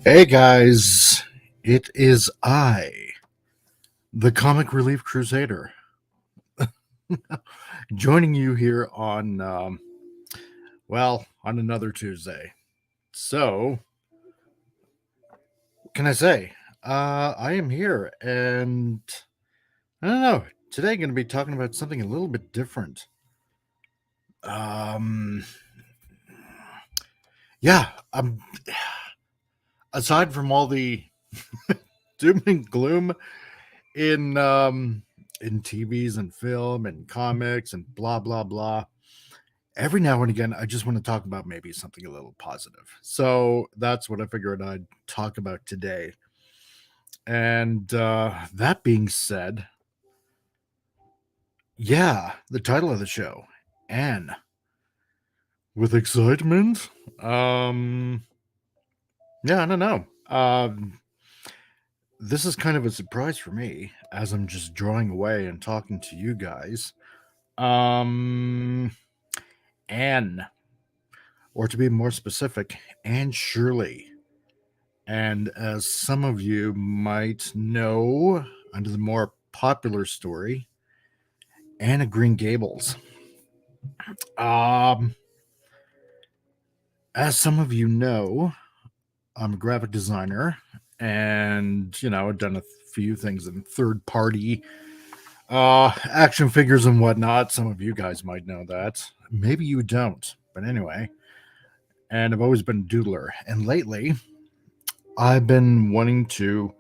Hey guys, it is I, the Comic Relief Crusader, joining you here on, on another Tuesday. So, what can I say? I am here, and I don't know. Today, I'm going to be talking about something a little bit different. Um, yeah, aside from all the doom and gloom in in TVs and film and comics and blah blah blah. Every now and again, I just want to talk about maybe something a little positive. So that's what I figured I'd talk about today. And that being said, yeah, the title of the show, Anne, with excitement. Um, yeah, I don't know. This is kind of a surprise for me as I'm just drawing away and talking to you guys. Um, Anne, or to be more specific, Anne Shirley. And as some of you might know, under the more popular story, Anne of Green Gables. Um, as some of you know, I'm a graphic designer, and I've done a few things in third party action figures and whatnot. Some of you guys might know that. Maybe you don't, but anyway. And I've always been a doodler, and lately I've been wanting to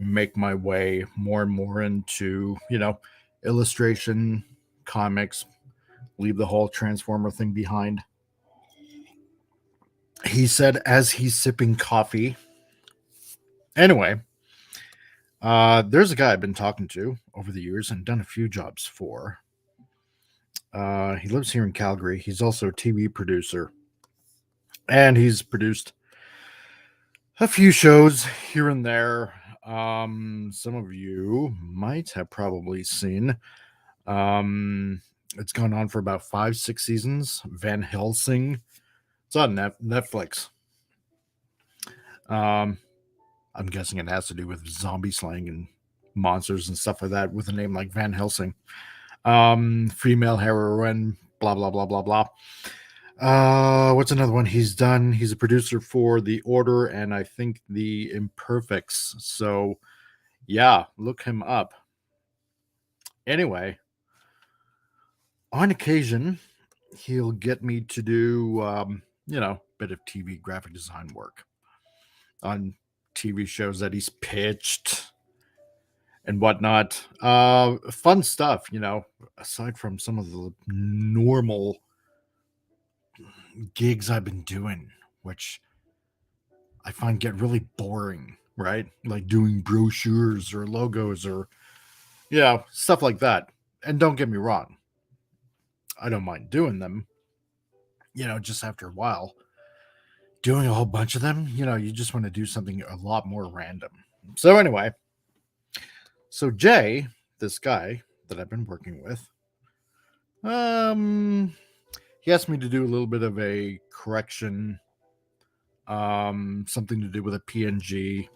make my way more and more into, illustration, comics, leave the whole Transformer thing behind. He said as he's sipping coffee. Anyway, there's a guy I've been talking to over the years and done a few jobs for. He lives here in Calgary. He's also a TV producer, and he's produced a few shows here and there. Some of you might have probably seen. It's gone on for about 5, 6 seasons. Van Helsing. It's on Netflix. Um, I'm guessing it has to do with zombie slaying and monsters and stuff like that with a name like Van Helsing. Female heroine, blah, blah, blah, blah, blah. What's another one he's done? He's a producer for The Order and I think The Imperfects. So, yeah, look him up. Anyway, on occasion, he'll get me to do, a bit of TV graphic design work on TV shows that he's pitched and whatnot. Fun stuff, aside from some of the normal gigs I've been doing, which I find get really boring, right? Like doing brochures or logos or, stuff like that. And don't get me wrong, I don't mind doing them, just after a while. Doing a whole bunch of them, you just want to do something a lot more random. So, anyway, so Jay, this guy that I've been working with, he asked me to do a little bit of a correction, something to do with a PNG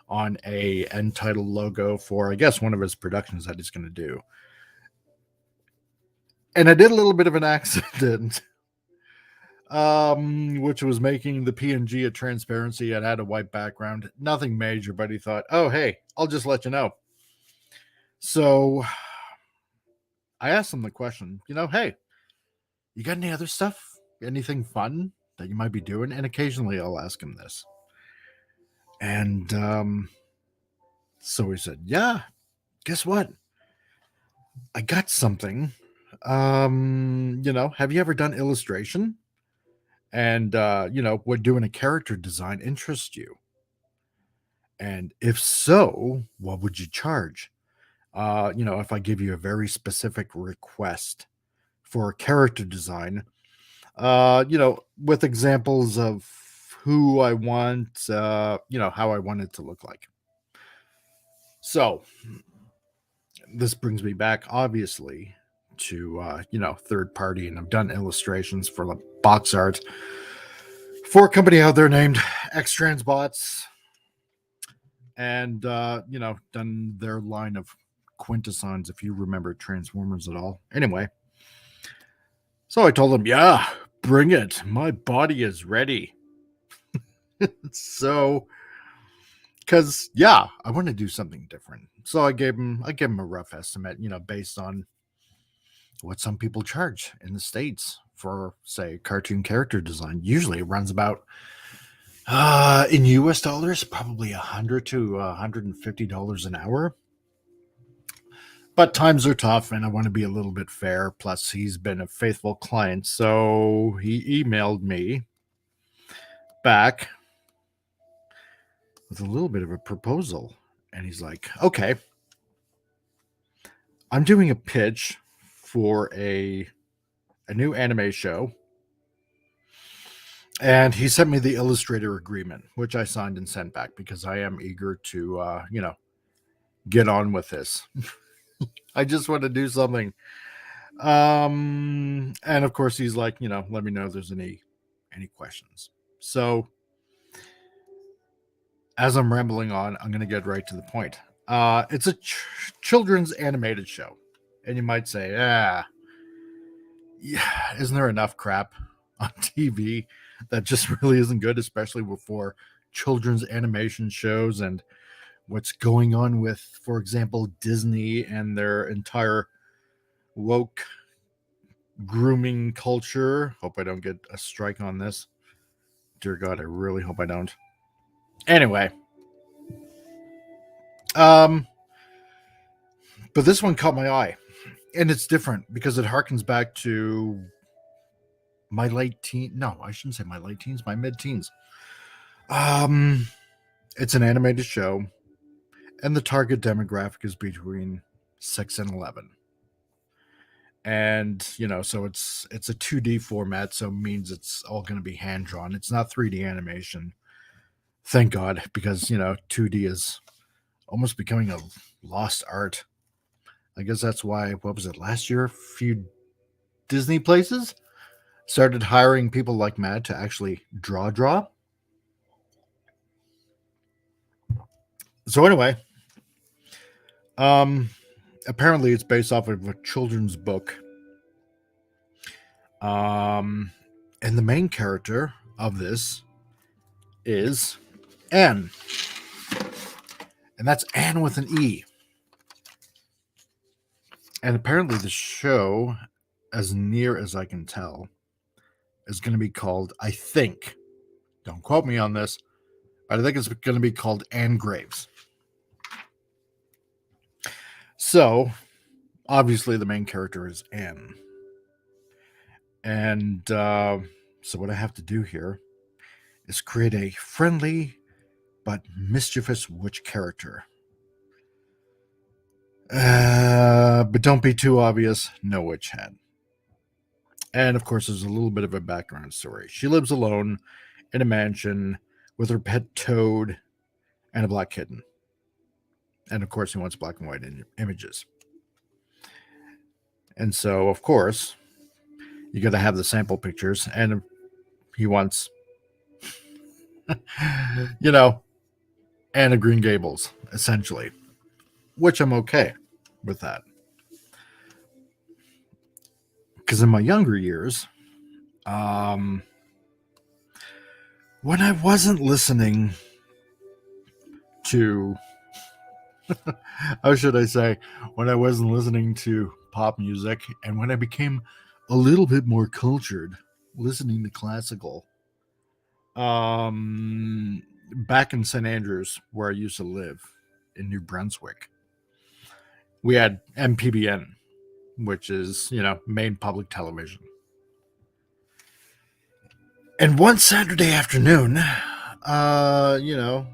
on a end title logo for, I guess, one of his productions that he's going to do. And I did a little bit of an accident, which was making the PNG a transparency. It had a white background, nothing major, but he thought, oh, hey, I'll just let you know. So I asked him the question, hey, you got any other stuff? Anything fun that you might be doing? And occasionally I'll ask him this. And so he said, yeah, guess what? I got something. Have you ever done illustration? And, would doing a character design interest you? And if so, what would you charge? If I give you a very specific request for a character design, with examples of who I want, how I want it to look like. So this brings me back, obviously, to, third party, and I've done illustrations for the box art for a company out there named X Transbots, and done their line of quintessons, if you remember Transformers at all. Anyway, so I told him, yeah, bring it, my body is ready. So, because I want to do something different, so I gave him a rough estimate, based on what some people charge in the States for, say, cartoon character design. Usually it runs about in US dollars, probably $100 to $150 an hour. But times are tough, and I want to be a little bit fair. Plus, he's been a faithful client, so he emailed me back with a little bit of a proposal. And he's like, okay, I'm doing a pitch for a new anime show. And he sent me the illustrator agreement, which I signed and sent back because I am eager to, get on with this. I just want to do something. And of course, he's like, let me know if there's any questions. So, as I'm rambling on, I'm going to get right to the point. It's a children's animated show. And you might say, yeah, isn't there enough crap on TV that just really isn't good, especially for children's animation shows and what's going on with, for example, Disney and their entire woke grooming culture. Hope I don't get a strike on this. Dear God, I really hope I don't. Anyway, but this one caught my eye, and it's different because it harkens back to my late teen. No, I shouldn't say my late teens, my mid-teens. It's an animated show, and the target demographic is between 6 and 11. And so it's a 2D format, so it means it's all going to be hand drawn. It's not 3D animation, thank God, because 2D is almost becoming a lost art. I guess that's why, what was it, last year, a few Disney places started hiring people like mad to actually draw. So anyway, apparently it's based off of a children's book. And the main character of this is Anne. And that's Anne with an E. And apparently the show, as near as I can tell, is going to be called, I think, don't quote me on this, but I think it's going to be called Anne Graves. So, obviously the main character is Anne. And so what I have to do here is create a friendly but mischievous witch character. But don't be too obvious, no witch hat. And of course, there's a little bit of a background story. She lives alone in a mansion with her pet toad and a black kitten. And of course, he wants black and white images. And so, of course, you got to have the sample pictures. And he wants, Anne of Green Gables, essentially. Which I'm okay with that. Because in my younger years, when I wasn't listening to, how should I say, when I wasn't listening to pop music, and when I became a little bit more cultured, listening to classical, back in St. Andrews, where I used to live in New Brunswick, we had MPBN, which is, main public television. And one Saturday afternoon,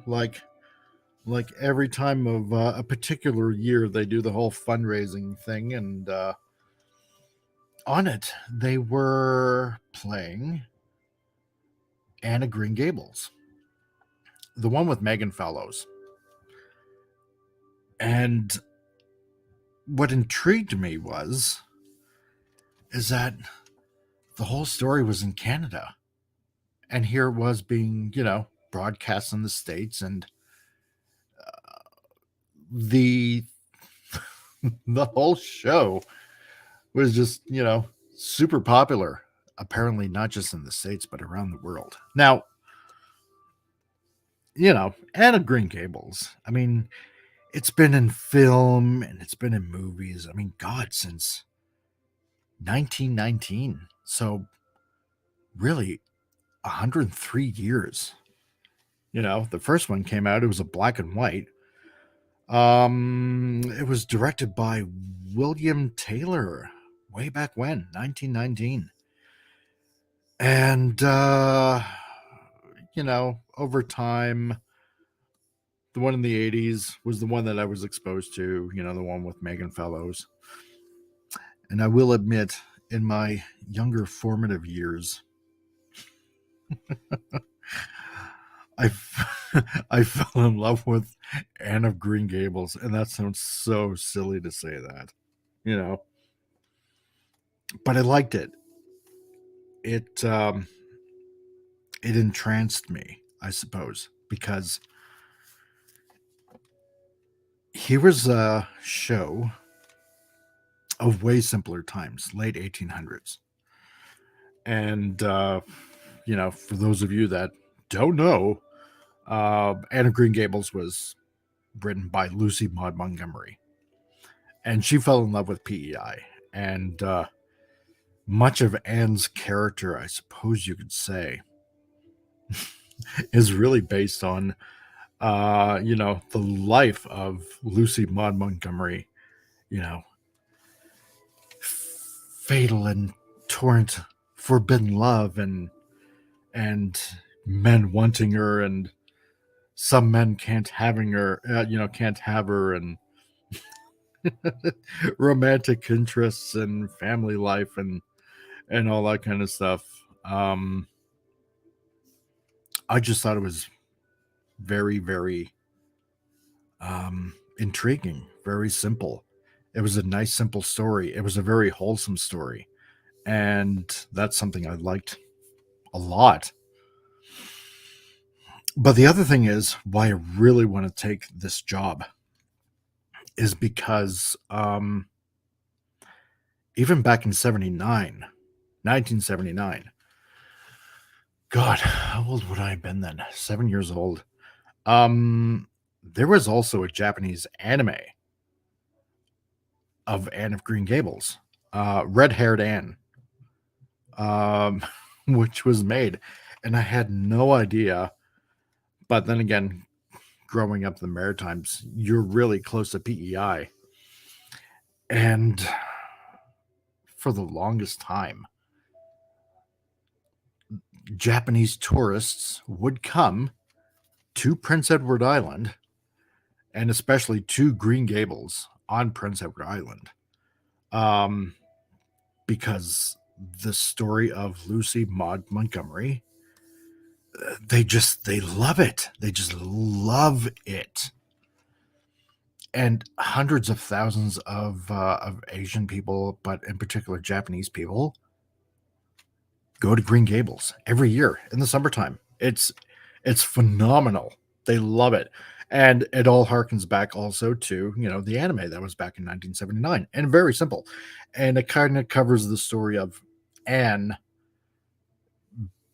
like every time of a particular year, they do the whole fundraising thing, and on it, they were playing Anne of Green Gables, the one with Megan Fellows. And what intrigued me is that the whole story was in Canada. And here it was being, broadcast in the States, and the the whole show was just, super popular. Apparently, not just in the States, but around the world. Now, Anne of Green Gables. I mean, it's been in film and it's been in movies. I mean, God, since 1919. So, really, 103 years. The first one came out, it was a black and white. It was directed by William Taylor way back when, 1919. And over time, the one in the 80s was the one that I was exposed to, the one with Megan Fellows. And I will admit, in my younger formative years, I I fell in love with Anne of Green Gables, and that sounds so silly to say that, you know, but I liked it. It it entranced me, I suppose, because here was a show of way simpler times, late 1800s, and for those of you that don't know, Anne of Green Gables was written by Lucy Maud Montgomery, and she fell in love with PEI. And much of Anne's character, I suppose you could say, is really based on, the life of Lucy Maud Montgomery, you know, fatal and torrent, forbidden love, and men wanting her, and some men can't have her, and romantic interests and family life and all that kind of stuff. I just thought it was very, very intriguing, very simple. It was a nice, simple story. It was a very wholesome story. And that's something I liked a lot. But the other thing is why I really want to take this job is because even back in 1979, God, how old would I have been then? 7 years old. There was also a Japanese anime of Anne of Green Gables, Red Haired Anne, um, which was made. And I had no idea. But then again, growing up in the Maritimes, you're really close to PEI. And for the longest time, Japanese tourists would come to Prince Edward Island, and especially to Green Gables on Prince Edward Island, um, because the story of Lucy Maud Montgomery, they love it. They just love it. And hundreds of thousands of Asian people, but in particular Japanese people, go to Green Gables every year in the summertime. It's phenomenal. They love it. And it all harkens back also to, the anime that was back in 1979. And very simple. And it kind of covers the story of Anne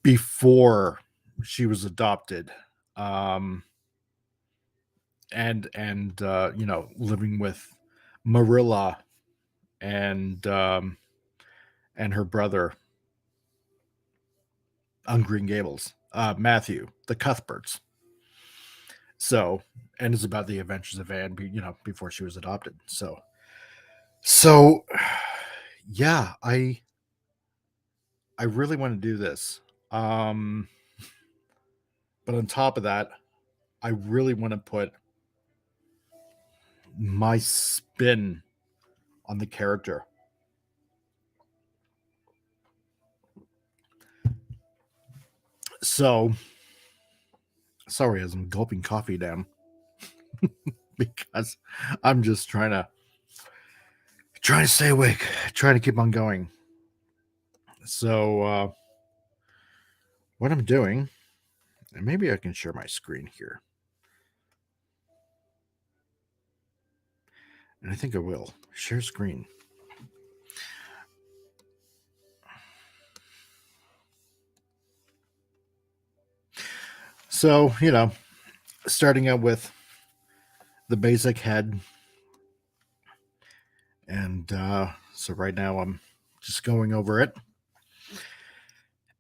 before she was adopted. And living with Marilla and her brother on Green Gables, Matthew, the Cuthberts. So, and it's about the adventures of Anne, before she was adopted. So, yeah, I really want to do this. Um, but on top of that, I really want to put my spin on the character. So, sorry, as I'm gulping coffee down because I'm just trying to stay awake, trying to keep on going. So, what I'm doing, and maybe I can share my screen here. And I think I will. Share screen. So, starting out with the basic head. And so right now I'm just going over it.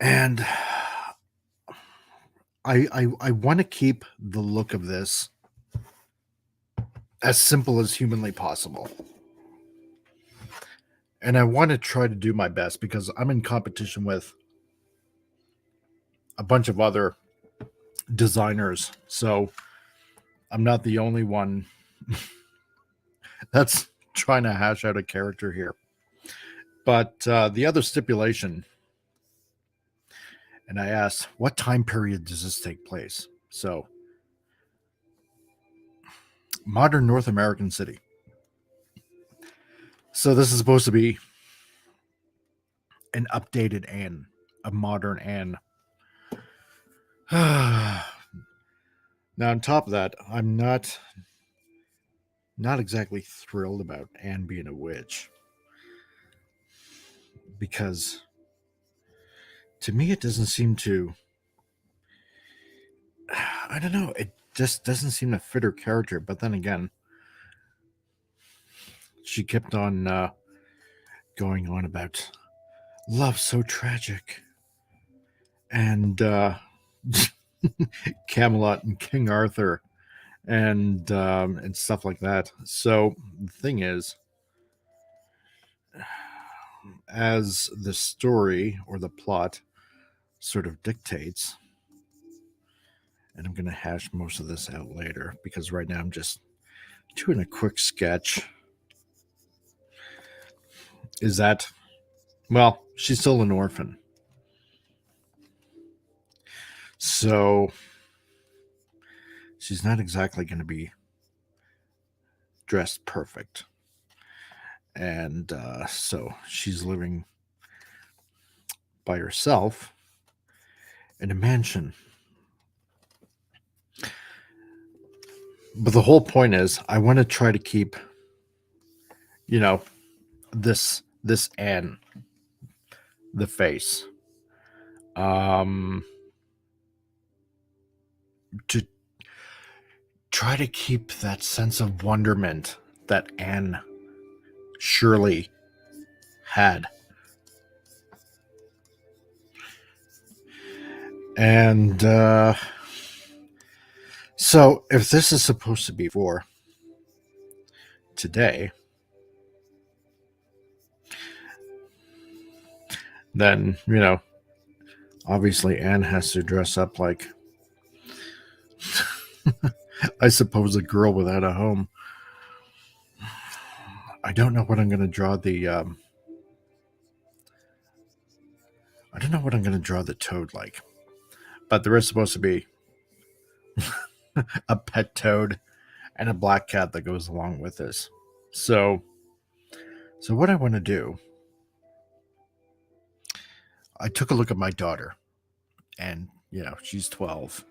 And I want to keep the look of this as simple as humanly possible. And I want to try to do my best because I'm in competition with a bunch of other designers. So I'm not the only one that's trying to hash out a character here. But the other stipulation, and I asked, what time period does this take place? So, modern North American city. So this is supposed to be an updated Anne, a modern Anne. Now, on top of that, I'm not exactly thrilled about Anne being a witch because to me it doesn't seem to. I don't know. It just doesn't seem to fit her character. But then again, she kept on going on about love so tragic and Camelot and King Arthur and stuff like that. So the thing is, as the story or the plot sort of dictates, and I'm going to hash most of this out later because right now I'm just doing a quick sketch. Is that, well, she's still an orphan. So she's not exactly going to be dressed perfect. And so she's living by herself in a mansion. But the whole point is, I want to try to keep, you know, this Anne, the face, to try to keep that sense of wonderment that Anne surely had. And so, if this is supposed to be for today, then, obviously Anne has to dress up like, I suppose, a girl without a home. I don't know what I'm going to draw I don't know what I'm going to draw the toad like, but there is supposed to be a pet toad and a black cat that goes along with this. So what I want to do, I took a look at my daughter, and she's 12,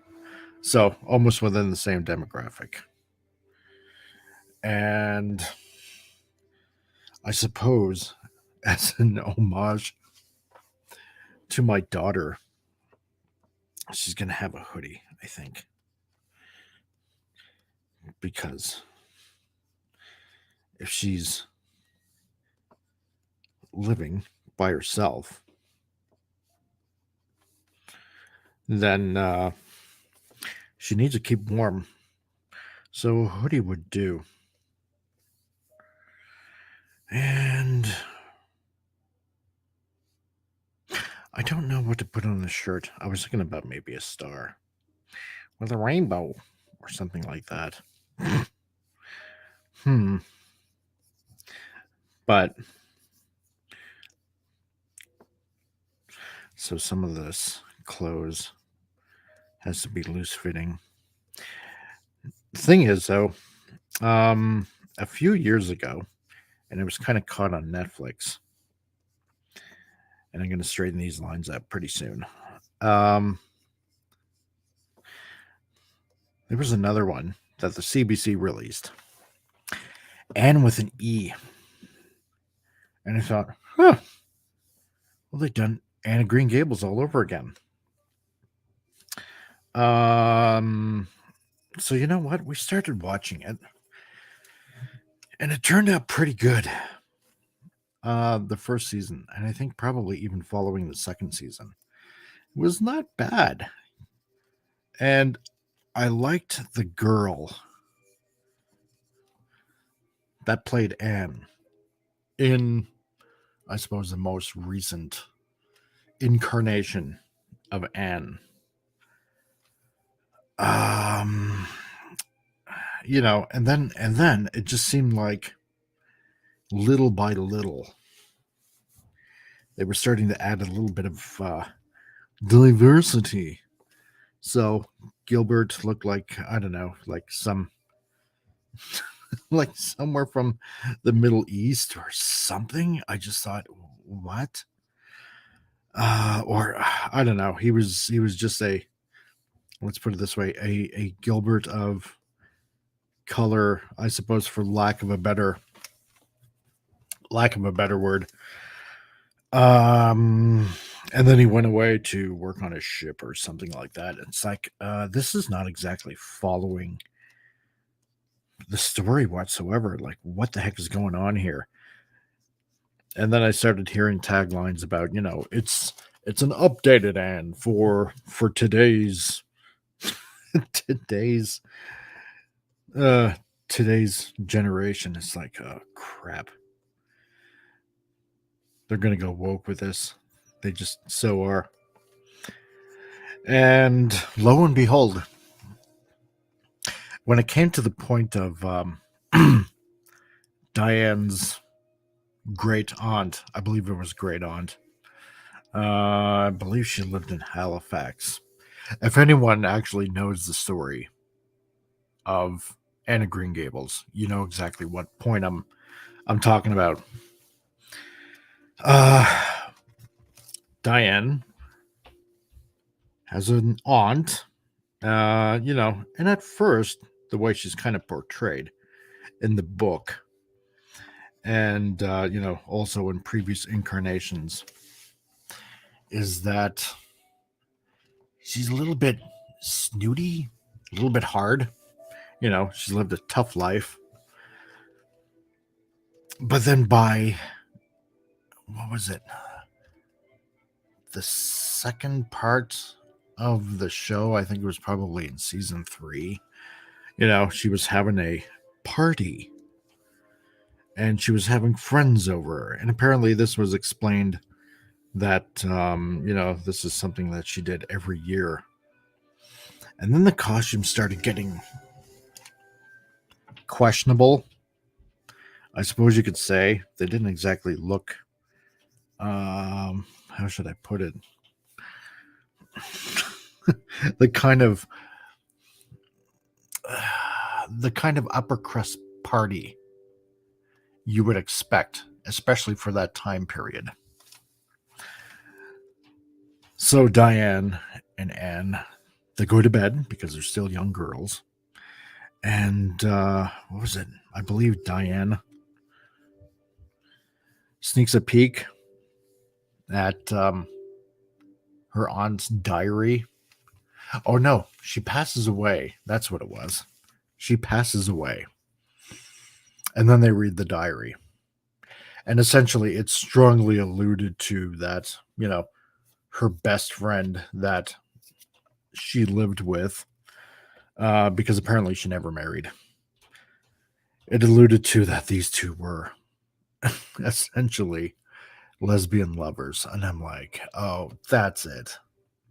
so almost within the same demographic. And I suppose, as an homage to my daughter, she's gonna have a hoodie, I think, because if she's living by herself, then she needs to keep warm. So a hoodie would do. And I don't know what to put on the shirt. I was thinking about maybe a star with a rainbow or something like that. But so some of this clothes has to be loose fitting. The thing is, though, a few years ago, and it was kind of caught on Netflix, and I'm going to straighten these lines up pretty soon. Um, there was another one that the CBC released, Anne with an E, and I thought, huh, well, they've done Anne of Green Gables all over again. Um, so you know what? We started watching it, and it turned out pretty good. The first season, and I think probably even following the second season, was not bad. And I liked the girl that played Anne in, I suppose, the most recent incarnation of Anne. Um, and then it just seemed like little by little they were starting to add a little bit of diversity. So Gilbert looked like, I don't know, like some like somewhere from the Middle East or something. I just thought, what? Or I don't know. He was just a, let's put it this way, a Gilbert of color, I suppose, for lack of a better word. Um, and then he went away to work on a ship or something like that. It's like, this is not exactly following the story whatsoever. Like, what the heck is going on here? And then I started hearing taglines about, it's an updated Anne for today's uh today's generation. It's like, oh crap. They're gonna go woke with this. They just so are. And lo and behold, when it came to the point of Diane's great aunt, I believe it was great aunt. I believe she lived in Halifax. If anyone actually knows the story of Anne of Green Gables, you know exactly what point I'm talking about. Uh, Diane has an aunt, and at first, the way she's kind of portrayed in the book, and also in previous incarnations, is that she's a little bit snooty, a little bit hard. She's lived a tough life. But then by, what was it? The second part of the show, I think it was probably in season 3, she was having a party and she was having friends over. And apparently, this was explained that, this is something that she did every year. And then the costumes started getting questionable, I suppose you could say. They didn't exactly look, how should I put it? the kind of the kind of upper crust party you would expect, especially for that time period. So Diane and Anne, they go to bed because they're still young girls. And what was it? I believe Diane sneaks a peek at her aunt's diary. Oh no, she passes away. That's what it was. She passes away. And then they read the diary. And essentially, it's strongly alluded to that, her best friend that she lived with, because apparently she never married. It alluded to that these two were essentially lesbian lovers. And I'm like, oh, that's it.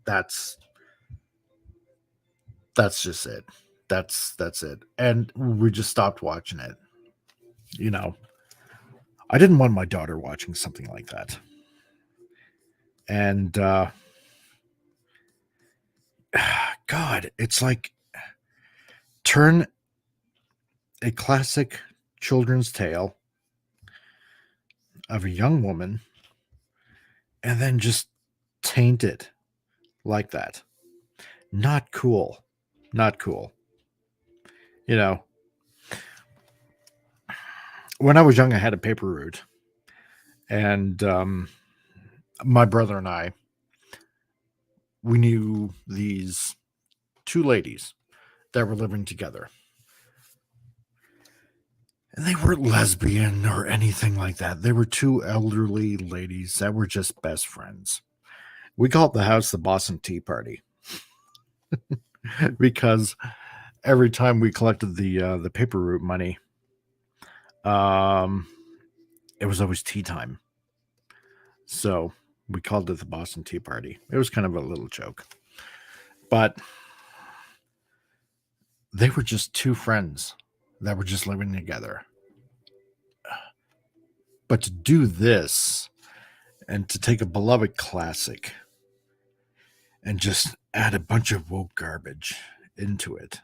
That's just it. That's it. And we just stopped watching it. I didn't want my daughter watching something like that. And God, it's like, turn a classic children's tale of a young woman and then just taint it like that. Not cool. Not cool. You know, when I was young, I had a paper route, and my brother and I, we knew these two ladies that were living together. And they weren't lesbian or anything like that. They were two elderly ladies that were just best friends. We called the house the Boston Tea Party because every time we collected the paper route money, um, it was always tea time. So we called it the Boston Tea Party. It was kind of a little joke, but they were just two friends that were just living together. But to do this and to take a beloved classic and just add a bunch of woke garbage into it.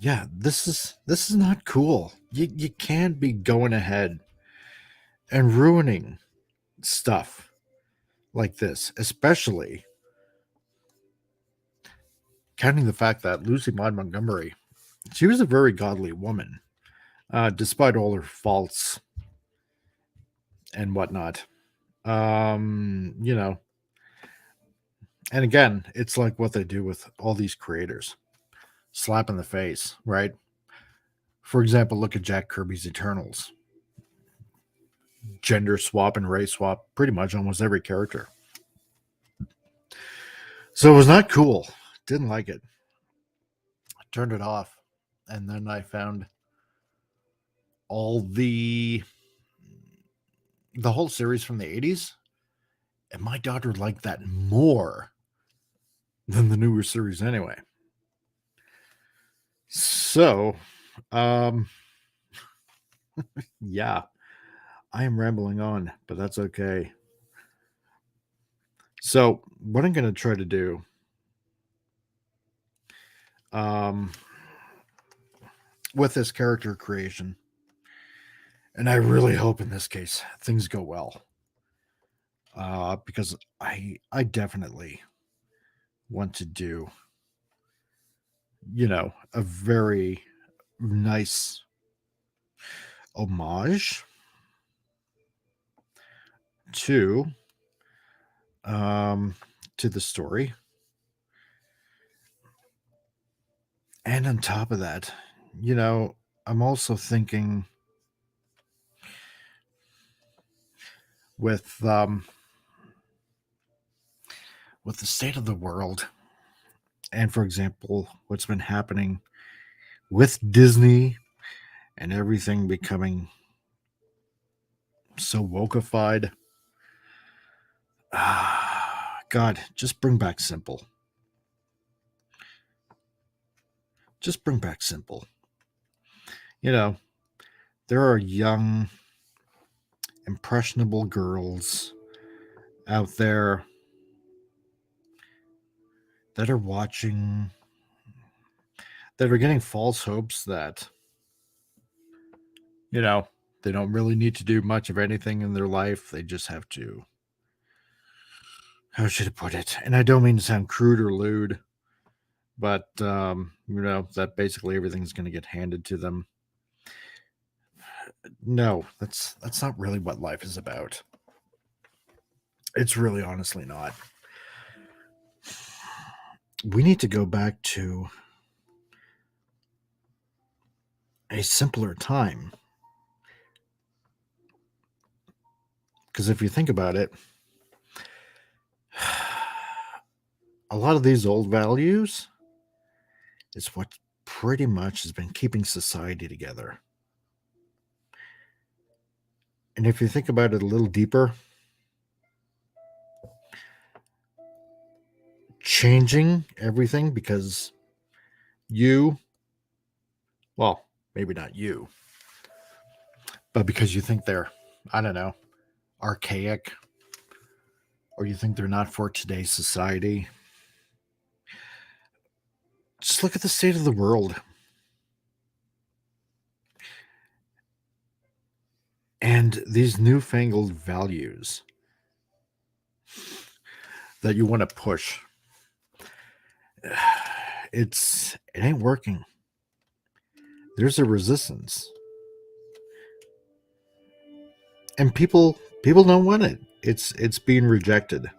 Yeah, this is not cool. You can't be going ahead and ruining stuff like this, especially counting the fact that Lucy Maud Montgomery, she was a very godly woman, despite all her faults and whatnot. You know, and again, it's like what they do with all these creators. Slap in the face, right? For example, look at Jack Kirby's Eternals. Gender swap and race swap pretty much almost every character. So it was not cool. Didn't like it. I turned it off. And then I found all the whole series from the 80s. And my daughter liked that more than the newer series anyway. So, um, yeah, I am rambling on, but that's okay. So, what I'm going to try to do, um, with this character creation, and I really hope in this case things go well, because I definitely want to do, a very nice homage to um to the story. And on top of that, I'm also thinking with the state of the world, and for example what's been happening with Disney and everything becoming so wokeified. God, just bring back simple. Just bring back simple. You know, there are young, impressionable girls out there that are watching, that are getting false hopes that, you know, they don't really need to do much of anything in their life. They just have to, how should I put it? And I don't mean to sound crude or lewd, but, that basically everything's going to get handed to them. No, that's not really what life is about. It's really honestly not. We need to go back to a simpler time. Because if you think about it, a lot of these old values is what pretty much has been keeping society together. And if you think about it a little deeper, changing everything because you, well, maybe not you, but because you think they're, I don't know, archaic, or you think they're not for today's society. Just look at the state of the world. And these newfangled values. that you want to push, it ain't working. There's a resistance, and people don't want it. It's being rejected.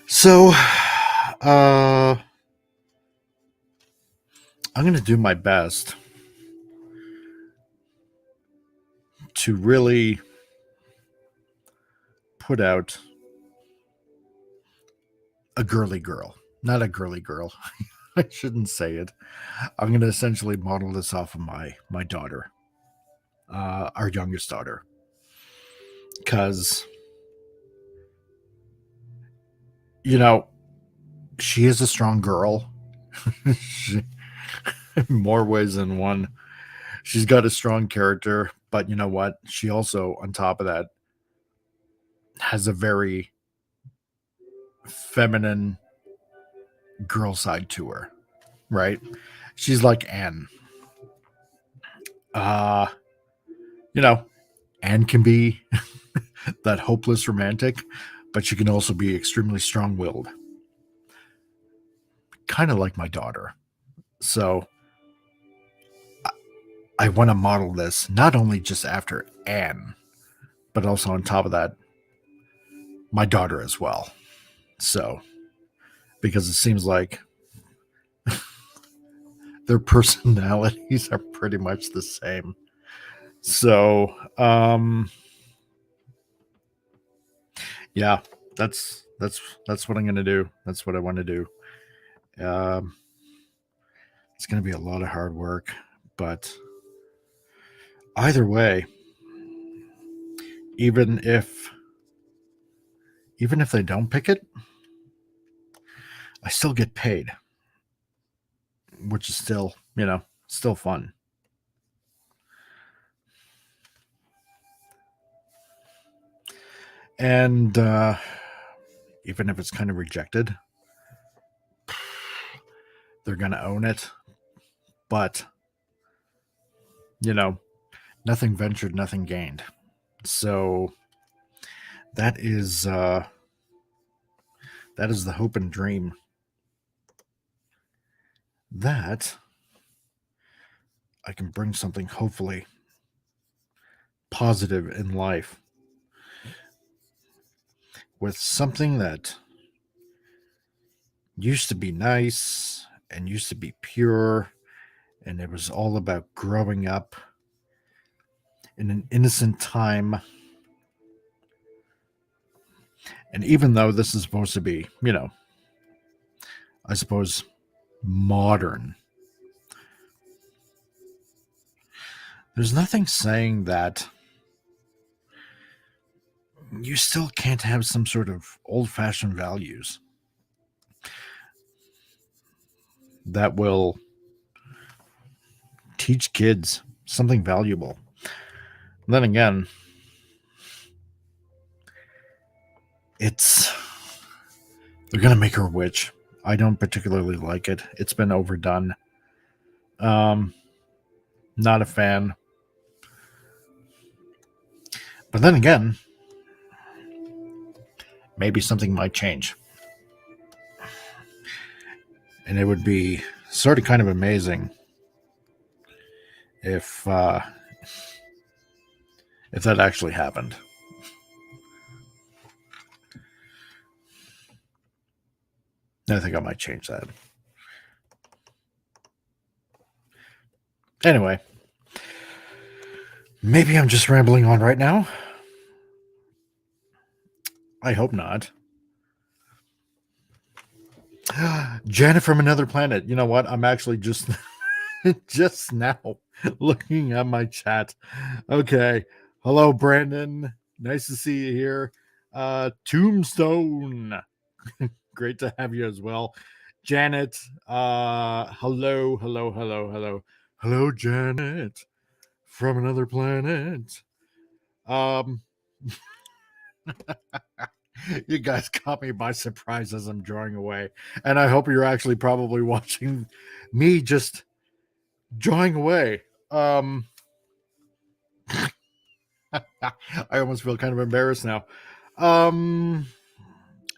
So, I'm going to do my best to really put out a girly girl, not a girly girl. I shouldn't say it. I'm going to essentially model this off of my daughter, our youngest daughter, because you know she is a strong girl. she, in more ways than one. She's got a strong character, but you know what? She also, on top of that, has a very feminine girl side to her, right? She's like Anne. Uh, you know, Anne can be that hopeless romantic, but she can also be extremely strong willed, kind of like my daughter. So I want to model this not only just after Anne, but also on top of that, my daughter as well. So, because it seems like their personalities are pretty much the same. So, yeah, that's what I'm gonna do. That's what I want to do. Um, it's gonna be a lot of hard work, but either way, even if even if they don't pick it, I still get paid, which is still still fun. And even if it's kind of rejected, they're gonna own it. But you know, nothing ventured, nothing gained. So that is the hope and dream that I can bring something hopefully positive in life with something that used to be nice and used to be pure, and it was all about growing up in an innocent time. And even though this is supposed to be, I suppose, modern, there's nothing saying that you still can't have some sort of old fashioned values that will teach kids something valuable. Then again, they're gonna make her a witch. I don't particularly like it. It's been overdone. Um, Not a fan. But then again, maybe something might change. And it would be sort of kind of amazing if that actually happened. I think I might change that. Anyway, maybe I'm just rambling on right now. I hope not. Janet from another planet. You know what? I'm actually just just now looking at my chat. Okay. Hello, Brandon. Nice to see you here. Tombstone. Great to have you as well. Janet. Hello, hello, hello, hello. Hello, Janet from another planet. Um you guys caught me by surprise as I'm drawing away. And I hope you're actually probably watching me just drawing away. I almost feel kind of embarrassed now. Um,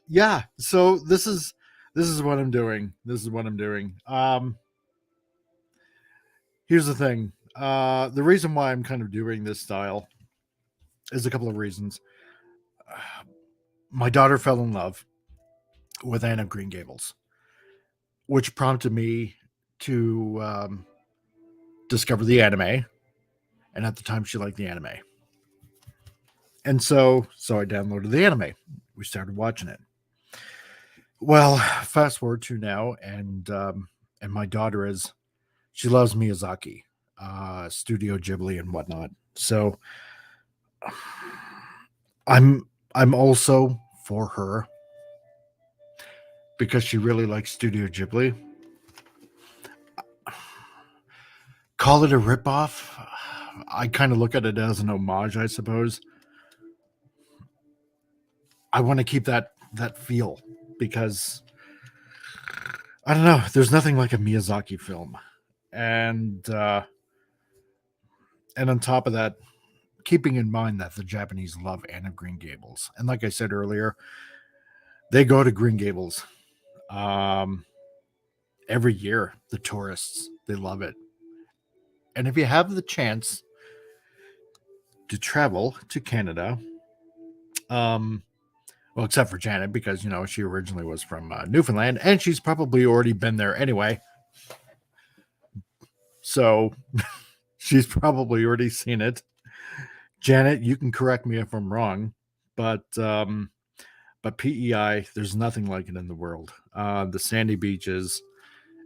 yeah. So this is what I'm doing. This is what I'm doing. Here's the thing. The reason why I'm kind of doing this style is a couple of reasons. My daughter fell in love with Anne of Green Gables, which prompted me to discover the anime. And at the time, she liked the anime, and so I downloaded the anime. We started watching it. Well, fast forward to now, and my daughter is she loves Miyazaki, Studio Ghibli, and whatnot. So I'm also for her because she really likes Studio Ghibli. Call it a ripoff. I kind of look at it as an homage, I suppose. I want to keep that feel because I don't know. There's nothing like a Miyazaki film, and and on top of that, keeping in mind that the Japanese love Anne of Green Gables, and like I said earlier, they go to Green Gables um, every year. The tourists they love it, and if you have the chance to travel to Canada, um, well, except for Janet because she originally was from Newfoundland, and she's probably already been there anyway, so she's probably already seen it. Janet, you can correct me if I'm wrong, but PEI, there's nothing like it in the world. The sandy beaches,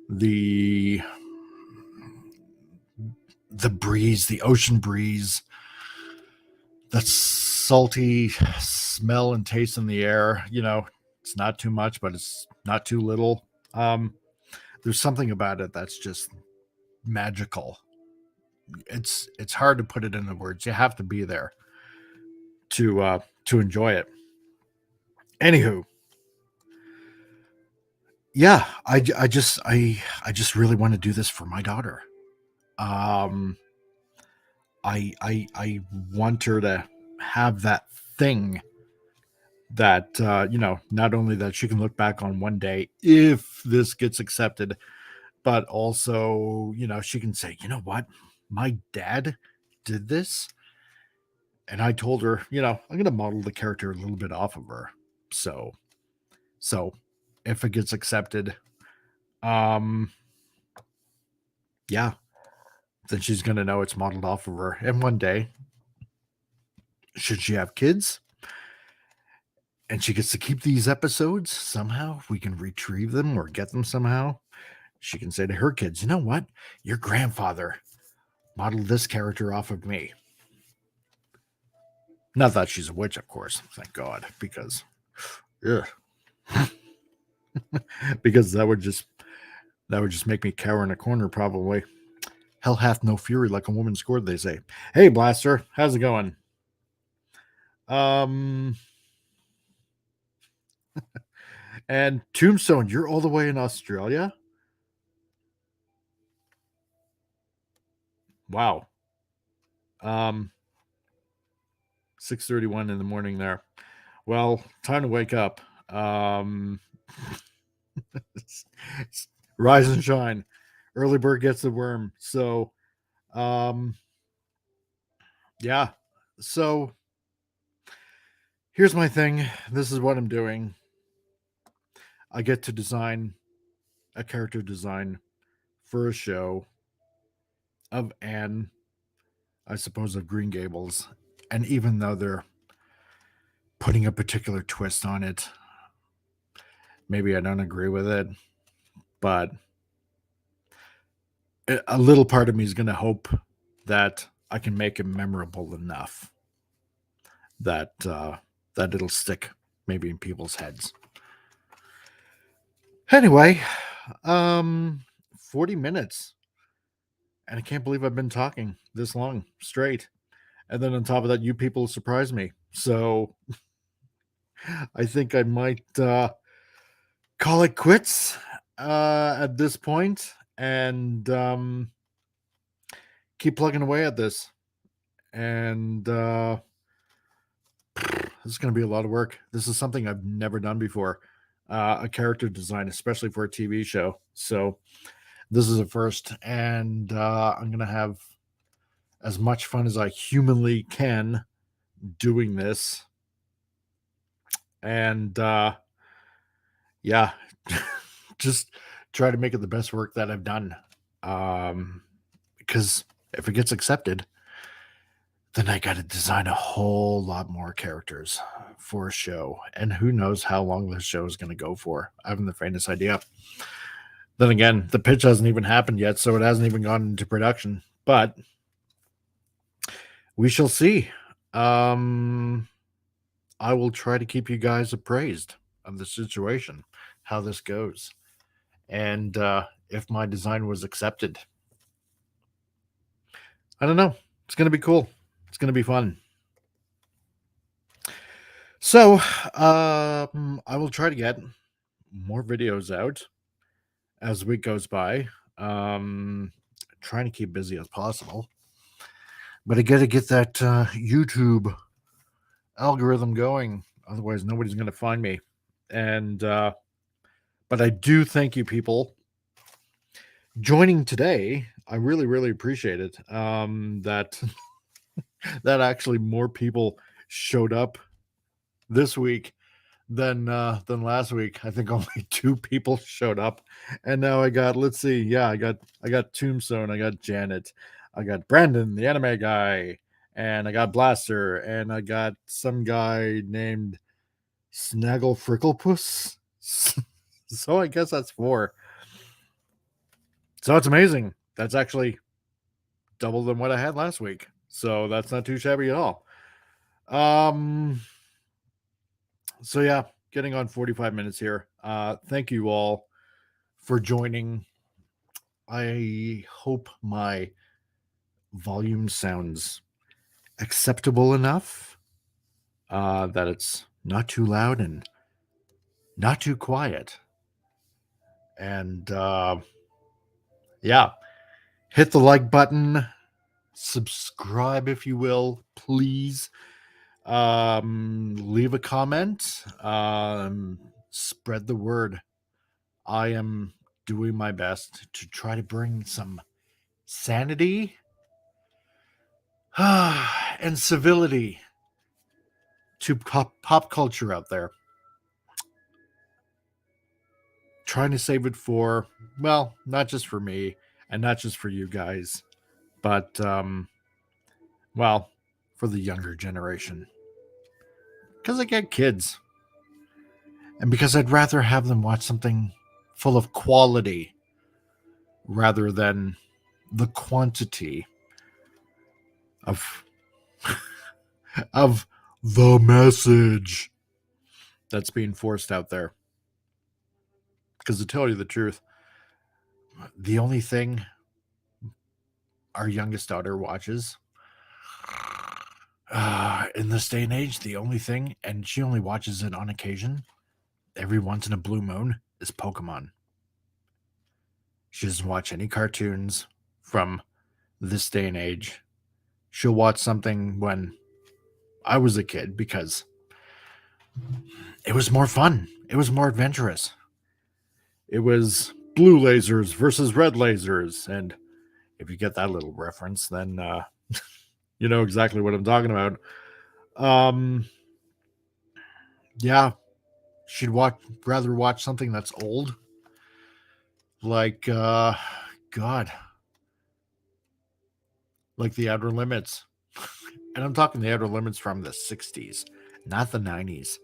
the the breeze, the ocean breeze, that salty smell and taste in the air. It's not too much, but it's not too little. There's something about it that's just magical. It's hard to put it into words. You have to be there to enjoy it. Anywho, yeah, I just really want to do this for my daughter. Um, I want her to have that thing that not only that she can look back on one day if this gets accepted, but also she can say, you know what, my dad did this, and I told her, I'm going to model the character a little bit off of her. So if it gets accepted, um, yeah, then she's going to know it's modeled off of her. And one day, should she have kids and she gets to keep these episodes somehow, if we can retrieve them or get them somehow, she can say to her kids, you know what? Your grandfather modeled this character off of me. Not that she's a witch, of course, thank God, because ugh. Because that would just make me cower in a corner, probably. Hell hath no fury like a woman scorned, they say. Hey, Blaster, how's it going? Um, and Tombstone, you're all the way in Australia? Wow. Um, 6:31 in the morning there. Well, time to wake up. Um, rise and shine. Early bird gets the worm. So, um, yeah. So here's my thing. This is what I'm doing. I get to design a character design for a show of Anne, I suppose, of Green Gables. And even though they're putting a particular twist on it, maybe I don't agree with it, but a little part of me is going to hope that I can make it memorable enough that it'll stick maybe in people's heads. Anyway, 40 minutes, and I can't believe I've been talking this long straight. And then on top of that, you people surprised me. So I think I might call it quits at this point and keep plugging away at this. And this is going to be a lot of work. This is something I've never done before, a character design, especially for a TV show. So this is a first, and I'm going to have as much fun as I humanly can doing this. And yeah, just try to make it the best work that I've done. Because if it gets accepted, then I got to design a whole lot more characters for a show. And who knows how long this show is going to go for. I haven't the faintest idea. Then again, the pitch hasn't even happened yet, so it hasn't even gone into production. But we shall see. I will try to keep you guys appraised of the situation, how this goes, and if my design was accepted. I don't know. It's going to be cool. It's going to be fun. So, I will try to get more videos out as the week goes by. Trying to keep busy as possible, but I got to get that YouTube algorithm going. Otherwise, nobody's going to find me. And but I do thank you, people, joining today. I really, really appreciate it. That that actually more people showed up this week than last week. I think only 2 people showed up, and now I got, let's see, yeah, I got Tombstone, I got Janet, I got Brandon, the anime guy, and I got Blaster, and I got some guy named Snaggle Fricklepuss. So I guess that's 4. So it's amazing. That's actually double than what I had last week. So that's not too shabby at all. So yeah, getting on 45 minutes here. Thank you all for joining. I hope my volume sounds acceptable enough, that it's not too loud and not too quiet. And yeah, hit the like button, subscribe if you will, please. Leave a comment, spread the word. I am doing my best to try to bring some sanity and civility to pop culture out there. Trying to save it for, well, not just for me and not just for you guys, but well, for the younger generation. Because I get kids, and because I'd rather have them watch something full of quality rather than the quantity of of the message that's being forced out there. Because to tell you the truth, the only thing our youngest daughter watches in this day and age, the only thing, and she only watches it on occasion, every once in a blue moon, is Pokemon. She doesn't watch any cartoons from this day and age. She'll watch something when I was a kid because it was more fun. It was more adventurous. It was blue lasers versus red lasers. And if you get that little reference, then you know exactly what I'm talking about. Yeah, she'd rather watch something that's old. Like God, like the Outer Limits. And I'm talking the Outer Limits from the 60s, not the 90s.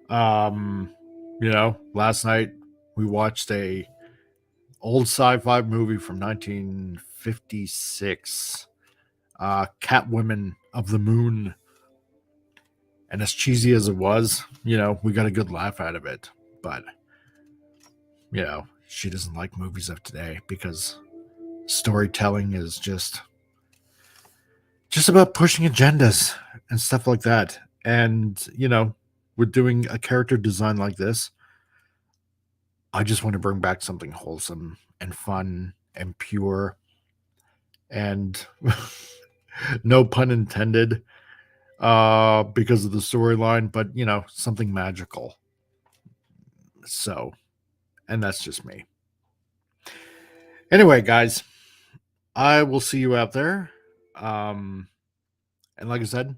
You know, last night we watched a old sci-fi movie from 1956, Catwoman of the Moon. And as cheesy as it was, you know, we got a good laugh out of it. But, you know, she doesn't like movies of today because storytelling is just about pushing agendas and stuff like that. And, you know, with doing a character design like this, I just want to bring back something wholesome and fun and pure. And No pun intended, because of the storyline, but something magical. So, and that's just me. Anyway, guys, I will see you out there. And like I said,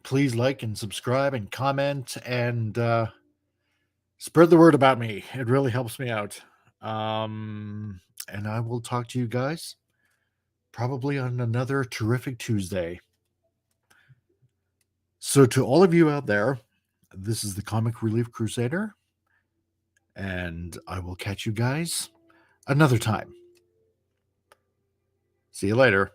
please like and subscribe and comment and spread the word about me. It really helps me out. And I will talk to you guys probably on another terrific Tuesday. So, to all of you out there, this is the Comic Relief Crusader, and I will catch you guys another time. See you later.